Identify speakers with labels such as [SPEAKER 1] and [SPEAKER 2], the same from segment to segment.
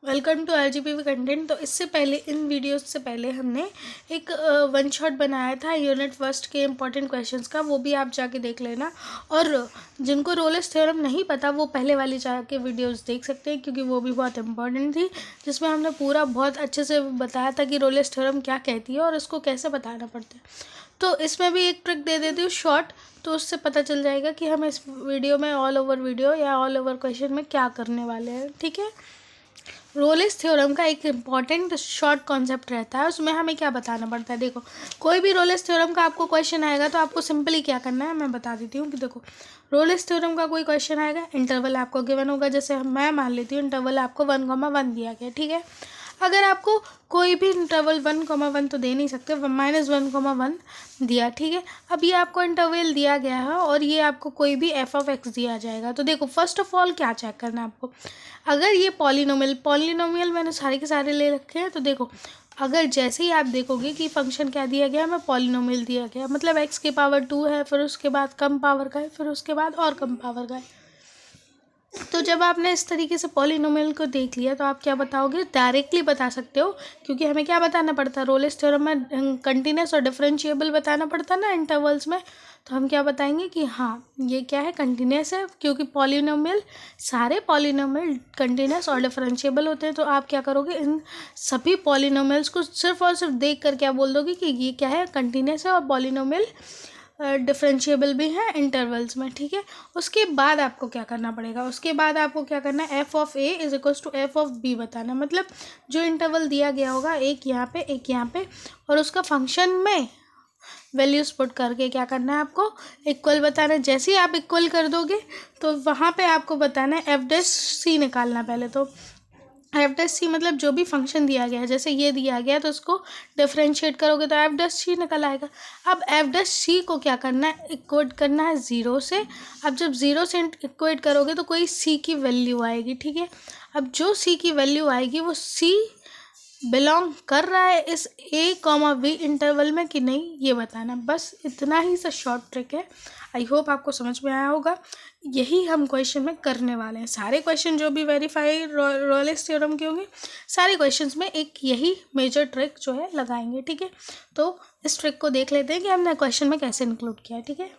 [SPEAKER 1] Welcome to RGPV content. तो इससे पहले इन वीडियोस से पहले हमने एक वन शॉट बनाया था यूनिट फर्स्ट के इम्पॉर्टेंट क्वेश्चंस का, वो भी आप जाके देख लेना। और जिनको रोलेस थ्योरम नहीं पता वो पहले वाली जाके वीडियोस देख सकते हैं, क्योंकि वो भी बहुत इंपॉर्टेंट थी, जिसमें हमने पूरा बहुत अच्छे से बताया था कि रोलेस थ्योरम क्या कहती है और इसको कैसे बताना पड़ता है। तो इसमें भी एक ट्रिक दे देती हूँ शॉर्ट, तो उससे पता चल जाएगा कि हम इस वीडियो में ऑल ओवर वीडियो या ऑल ओवर क्वेश्चन में क्या करने वाले हैं। ठीक है, रोलेस थ्योरम का एक इम्पॉर्टेंट शॉर्ट कॉन्सेप्ट रहता है, उसमें हमें क्या बताना पड़ता है। देखो, कोई भी रोलेस थ्योरम का आपको क्वेश्चन आएगा तो आपको सिंपली क्या करना है मैं बता देती हूँ कि देखो, रोलेस थ्योरम का कोई क्वेश्चन आएगा, इंटरवल आपको गिवन होगा। जैसे मैं मान लेती हूँ इंटरवल आपको 1,1 दिया गया, ठीक है। अगर आपको कोई भी इंटरवल 1,1 तो दे नहीं सकते, -1,1 दिया, ठीक है। अब ये आपको इंटरवल दिया गया है और ये आपको कोई भी f(x) दिया जाएगा। तो देखो, फर्स्ट ऑफ ऑल क्या चेक करना है आपको, अगर ये पॉलिनोमियल मैंने सारे के सारे ले रखे हैं। तो देखो, अगर जैसे ही आप देखोगे कि फंक्शन क्या दिया गया, हमें पॉलिनोमियल दिया गया, मतलब x की पावर 2 है, फिर उसके बाद कम पावर का है, फिर उसके बाद और कम पावर का है। तो जब आपने इस तरीके से पॉलिनोमियल को देख लिया तो आप क्या बताओगे, डायरेक्टली बता सकते हो, क्योंकि हमें क्या बताना पड़ता है, रोलेस थ्योरम में कंटिन्यूस और डिफरेंशिएबल बताना पड़ता है ना इंटरवल्स में। तो हम क्या बताएंगे कि हाँ ये क्या है, कंटिन्यूस है, क्योंकि पॉलिनोमियल सारे पॉलिनोमियल कंटिन्यूस और डिफरेंशिएबल होते हैं। तो आप क्या करोगे, इन सभी पॉलिनोमियल्स को सिर्फ और सिर्फ देख कर क्या बोल दोगे कि ये क्या है, कंटिन्यूस है और पॉलिनोमियल डिफरेंशिएबल भी है इंटरवल्स में, ठीक है। उसके बाद आपको क्या करना पड़ेगा, उसके बाद आपको क्या करना है, f(a) = f(b) बताना। मतलब जो इंटरवल दिया गया होगा, एक यहाँ पे एक यहाँ पे, और उसका फंक्शन में वैल्यूज पुट करके क्या करना है, आपको इक्वल बताना है। जैसे ही आप इक्वल कर दोगे तो वहाँ पे आपको बताना है f'(c) निकालना। पहले तो f'(c) मतलब जो भी फंक्शन दिया गया है, जैसे ये दिया गया तो उसको डिफ्रेंशिएट करोगे तो f'(c) निकल आएगा। अब f'(c) को क्या करना है, इक्वेट करना है 0 से। अब जब 0 से इक्वेट करोगे तो कोई c की वैल्यू आएगी, ठीक है। अब जो c की वैल्यू आएगी वो c बिलोंग कर रहा है इस a, b इंटरवल में कि नहीं, ये बताना। बस इतना ही सा शॉर्ट ट्रिक है। आई होप आपको समझ में आया होगा। यही हम क्वेश्चन में करने वाले हैं। सारे क्वेश्चन जो भी वेरीफाई रोलेस थ्योरम के होंगे, सारे क्वेश्चंस में एक यही मेजर ट्रिक जो है लगाएंगे, ठीक है। तो इस ट्रिक को देख लेते हैं कि हमने क्वेश्चन में कैसे इंक्लूड किया है, ठीक है।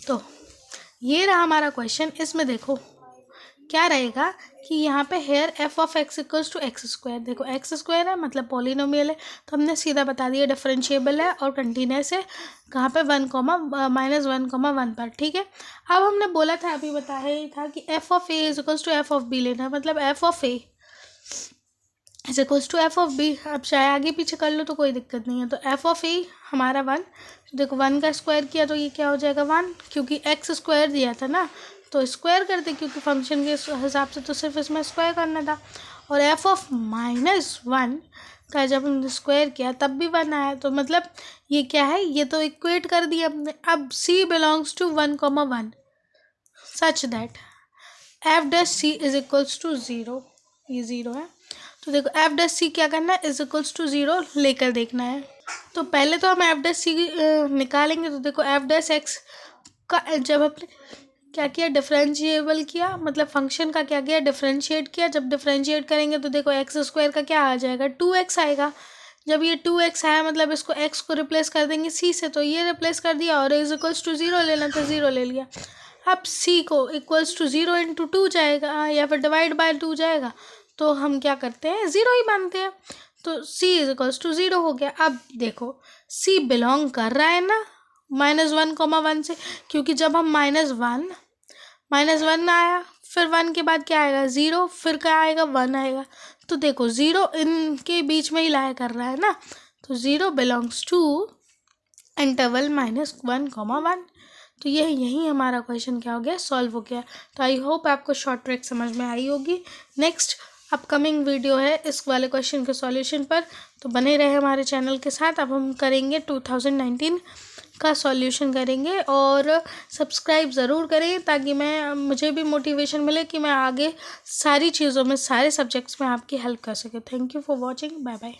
[SPEAKER 1] तो ये रहा हमारा क्वेश्चन। इसमें देखो क्या रहेगा कि यहाँ पे हेयर f(x) = x²। देखो x² है मतलब पॉलिनोमियल है, तो हमने सीधा बता दिया डिफरेंशिएबल है और कंटिन्यूस है। कहाँ पे, -1,1 पर, ठीक है। अब हमने बोला था, अभी बताया ही था कि f(a) = f(b) लेना है, मतलब f(a) = f(b). अब चाहे आगे पीछे कर लो तो कोई दिक्कत नहीं है। तो f(a) हमारा 1, तो देखो 1 का स्क्वायर किया तो ये क्या हो जाएगा 1, क्योंकि x² दिया था ना, तो स्क्वायर करते, क्योंकि फंक्शन के हिसाब से तो सिर्फ इसमें स्क्वायर करना था। और f(-1) का जब हमने स्क्वायर किया तब भी 1 आया, तो मतलब ये क्या है, ये तो इक्वेट कर दिया हमने। अब c belongs to 1,1 such that f'(c) = 0, ये 0 है। तो देखो f'(c) क्या करना है, = 0 लेकर देखना है। तो पहले तो हम f'(c) निकालेंगे। तो देखो f'(x) का जब हमने क्या किया, डिफरेंशिएबल किया, मतलब फंक्शन का क्या किया, डिफरेंशिएट किया। जब डिफरेंशिएट करेंगे तो देखो x² का क्या आ जाएगा, 2x आएगा। जब ये 2x आया मतलब इसको x को रिप्लेस कर देंगे c से, तो ये रिप्लेस कर दिया, और = 0 लेना तो 0 ले लिया। अब c को = 0 × 2 जाएगा, या फिर डिवाइड बाय 2 जाएगा, तो हम क्या करते हैं, 0 ही मानते हैं। तो c = 0 हो गया। अब देखो c बिलोंग कर रहा है ना -1,1 से, क्योंकि जब हम -1 आया, फिर 1 के बाद क्या आएगा 0, फिर क्या आएगा 1 आएगा। तो देखो 0 इनके बीच में ही लाया कर रहा है ना, तो 0 बिलोंग्स टू इंटरवल -1,1। तो यही हमारा क्वेश्चन क्या हो गया, सॉल्व हो गया। तो आई होप आपको शॉर्ट ट्रिक समझ में आई होगी। नेक्स्ट अपकमिंग वीडियो है इस वाले क्वेश्चन के सॉल्यूशन पर, तो बने रहे हमारे चैनल के साथ। अब हम करेंगे 2019 का सॉल्यूशन करेंगे, और सब्सक्राइब ज़रूर करें ताकि मुझे भी मोटिवेशन मिले कि मैं आगे सारी चीज़ों में, सारे सब्जेक्ट्स में आपकी हेल्प कर सके। Thank you for watching, bye bye.